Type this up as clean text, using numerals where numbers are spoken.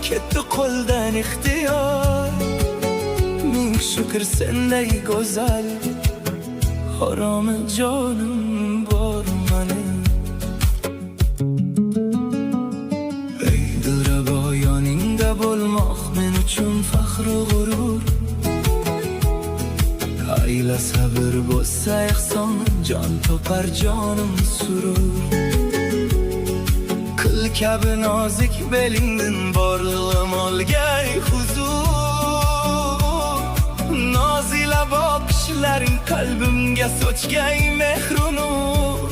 ketdi qo'ldan ixtiyor. Ming shukr senday go'zal haromi jonim bor mening. Ey dilrabo yoningda bo'lmoq men uchun faxru g'urur. Ayla sabr bo'lsa ehson, jon topar jonim surur. Qil kabi nozik belingdan borlig'im olgay huzur. Nozila boqishlaring qalbimga sochgay mehru nur.